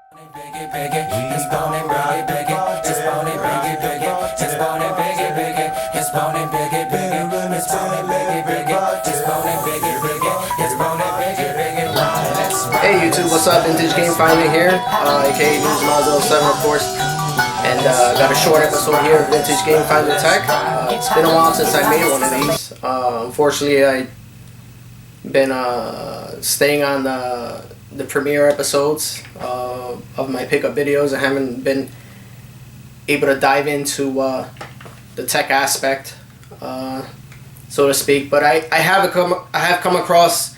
Hey YouTube, what's up? Vintage Game Finder here, aka News07 of course, and got a short episode here of Vintage Game Finder Tech. It's been a while since I made one of these. Unfortunately, I've been staying on the premiere episodes of my pickup videos. I haven't been able to dive into the tech aspect, so to speak. But I have come across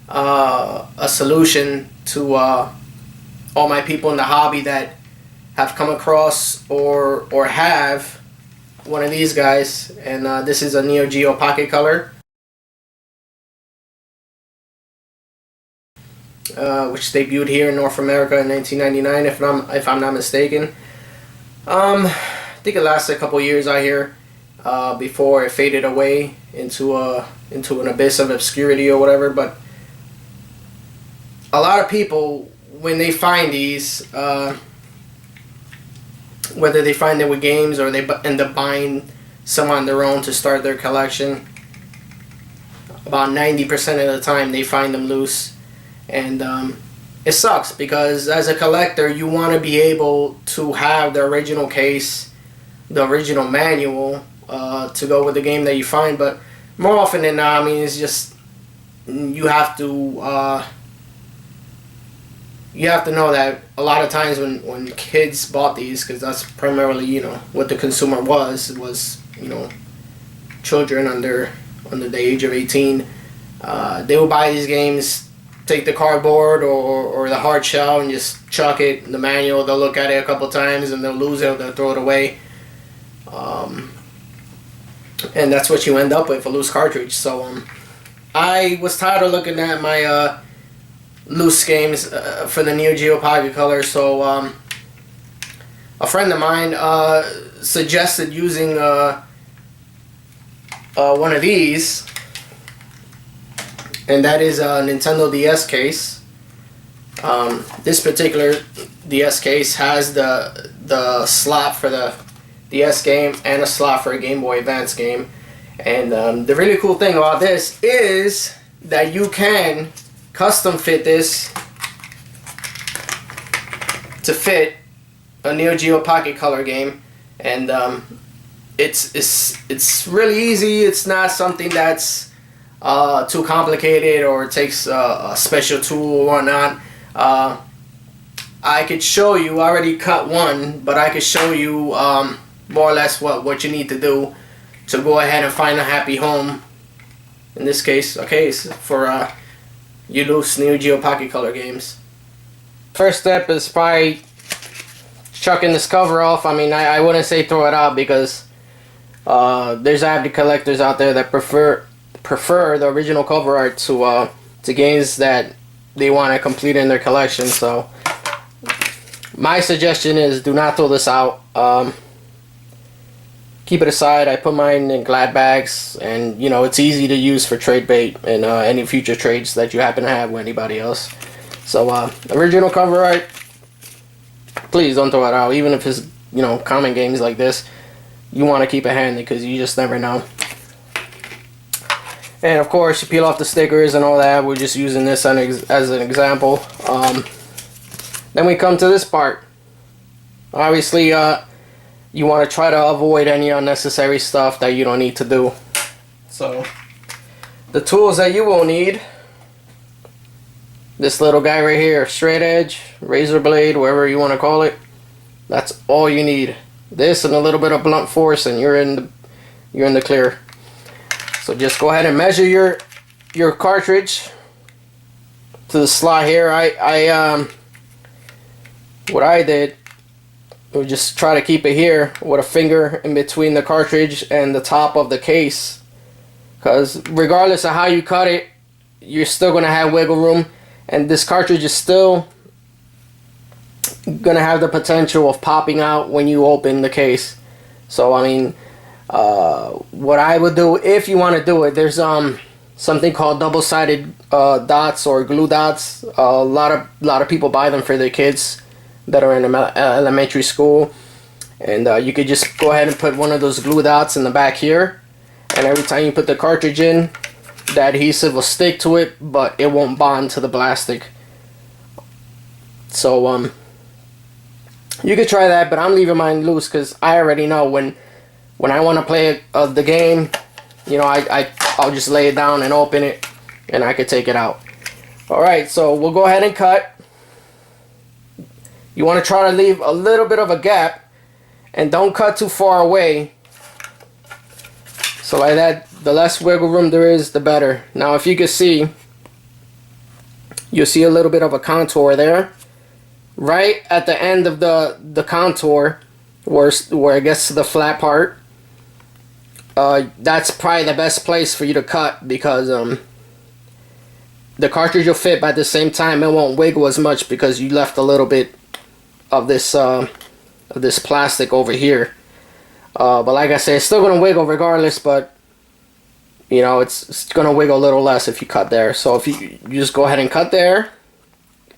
a solution to all my people in the hobby that have come across or have one of these guys, and this is a Neo Geo Pocket Color, which debuted here in North America in 1999, if I'm not mistaken. I think it lasted a couple years out here before it faded away into an abyss of obscurity or whatever. But a lot of people, when they find these, whether they find them with games or they end up buying some on their own to start their collection, about 90% of the time they find them loose. And it sucks, because as a collector you want to be able to have the original case, the original manual to go with the game that you find. But more often than not, I mean, it's just you have to know that a lot of times when kids bought these, because that's primarily, you know, what the consumer was, you know, children under the age of 18, they would buy these games, take the cardboard or the hard shell and just chuck it in the manual. They'll look at it a couple times and they'll lose it, they'll throw it away, and that's what you end up with, a loose cartridge. So I was tired of looking at my loose games for the Neo Geo Pocket Color, so a friend of mine suggested using one of these, and that is a Nintendo DS case. This particular DS case has the slot for the DS game and a slot for a Game Boy Advance game. And the really cool thing about this is that you can custom fit this to fit a Neo Geo Pocket Color game, and it's really easy. It's not something that's too complicated or it takes a special tool or whatnot. I could show you. I already cut one, but I could show you more or less what you need to do to go ahead and find a happy home. In this case, a case for your loose Neo Geo Pocket Color games. First step is probably chucking this cover off. I mean, I wouldn't say throw it out, because there's avid collectors out there that prefer the original cover art to games that they want to complete in their collection. So my suggestion is, do not throw this out. Keep it aside. I put mine in glad bags, and you know, it's easy to use for trade bait and any future trades that you happen to have with anybody else. So original cover art, please don't throw it out. Even if it's, you know, common games like this, you want to keep it handy, because you just never know. And of course, you peel off the stickers and all that. We're just using this as an example. Then we come to this part. Obviously, you want to try to avoid any unnecessary stuff that you don't need to do. So the tools that you will need: this little guy right here, straight edge, razor blade, whatever you want to call it. That's all you need. This and a little bit of blunt force, and you're in the clear. So just go ahead and measure your cartridge to the slot here. What I did was just try to keep it here with a finger in between the cartridge and the top of the case, because regardless of how you cut it, you're still going to have wiggle room, and this cartridge is still going to have the potential of popping out when you open the case. So I mean, what I would do, if you want to do it, there's something called double-sided dots or glue dots. A lot of people buy them for their kids that are in elementary school. And you could just go ahead and put one of those glue dots in the back here, and every time you put the cartridge in, the adhesive will stick to it, but it won't bond to the plastic. So you could try that, but I'm leaving mine loose because I already know when I want to play the game, you know, I'll just lay it down and open it, and I could take it out. Alright, so we'll go ahead and cut. You want to try to leave a little bit of a gap, and don't cut too far away. So like that, the less wiggle room there is, the better. Now if you can see, you'll see a little bit of a contour there. Right at the end of the contour, where it gets to the flat part, that's probably the best place for you to cut, because the cartridge will fit, but at the same time it won't wiggle as much because you left a little bit of this plastic over here. But like I said, it's still gonna wiggle regardless, but you know, it's gonna wiggle a little less if you cut there. So if you just go ahead and cut there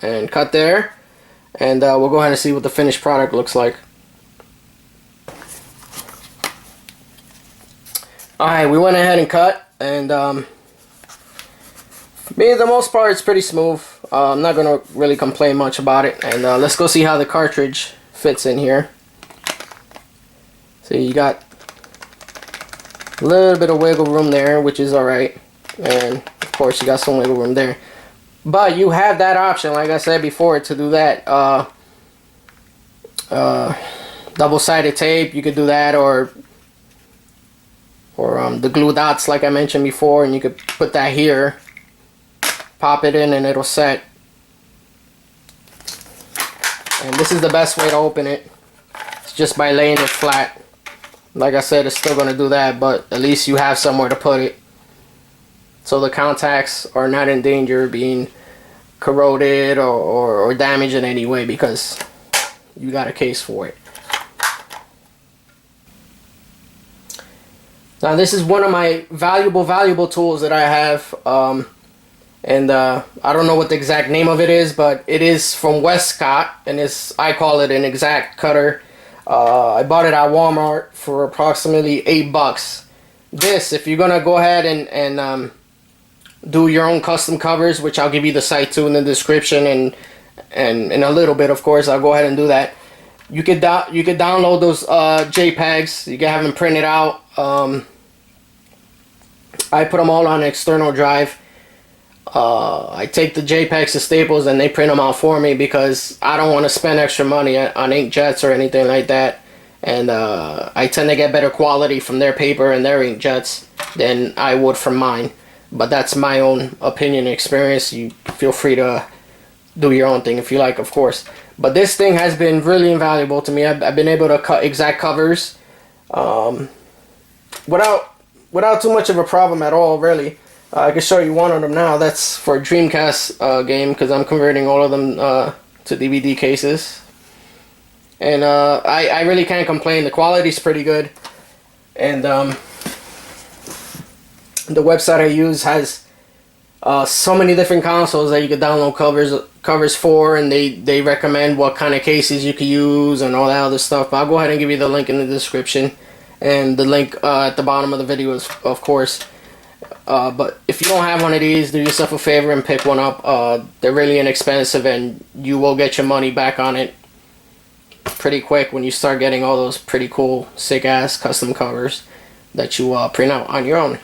and cut there, and we'll go ahead and see what the finished product looks like. Alright, we went ahead and cut, and for me, the most part, it's pretty smooth. I'm not gonna really complain much about it. And let's go see how the cartridge fits in here. So you got a little bit of wiggle room there, which is alright, and of course you got some wiggle room there. But you have that option, like I said before, to do that. Double-sided tape, you could do that, or the glue dots, like I mentioned before, and you could put that here. Pop it in and it'll set. And this is the best way to open it. It's just by laying it flat. Like I said, it's still going to do that, but at least you have somewhere to put it. So the contacts are not in danger of being corroded or damaged in any way, because you got a case for it. Now this is one of my valuable tools that I have. And I don't know what the exact name of it is, but it is from wassup, and I call it an exact cutter. I bought it at Walmart for approximately $8. This, if you're gonna go ahead and do your own custom covers, which I'll give you the site too in the description, and in a little bit, of course, I'll go ahead and do that. You could download those JPEGs. You can have them printed out. I put them all on an external drive. I take the JPEGs to Staples and they print them out for me, because I don't want to spend extra money on inkjets or anything like that. And I tend to get better quality from their paper and their inkjets than I would from mine. But that's my own opinion and experience. You feel free to do your own thing if you like, of course. But this thing has been really invaluable to me. I've been able to cut exact covers without too much of a problem at all, really. I can show you one of them now. That's for a Dreamcast game, because I'm converting all of them to DVD cases. And I really can't complain. The quality's pretty good. And the website I use has so many different consoles that you can download covers for, and they recommend what kind of cases you can use and all that other stuff. But I'll go ahead and give you the link in the description, and the link at the bottom of the video, is, of course. But if you don't have one of these, do yourself a favor and pick one up. They're really inexpensive, and you will get your money back on it pretty quick when you start getting all those pretty cool, sick ass custom covers that you print out on your own.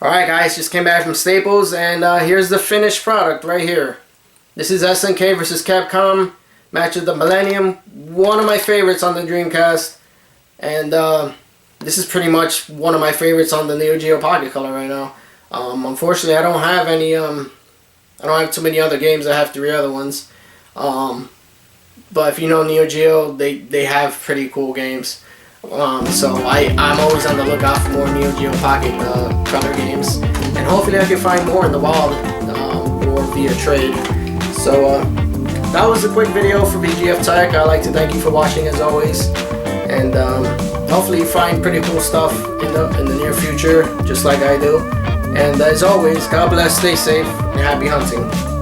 Alright guys, just came back from Staples, and here's the finished product right here. This is SNK versus Capcom, Match of the Millennium, one of my favorites on the Dreamcast. And this is pretty much one of my favorites on the Neo Geo Pocket Color right now. Unfortunately, I don't have any. I don't have too many other games. I have 3 other ones. But if you know Neo Geo, they have pretty cool games. So I'm always on the lookout for more Neo Geo Pocket Color games, and hopefully I can find more in the wild or via trade. So that was a quick video for BGF Tech. I'd like to thank you for watching as always. And hopefully you find pretty cool stuff in the near future, just like I do. And as always, God bless, stay safe. and happy hunting.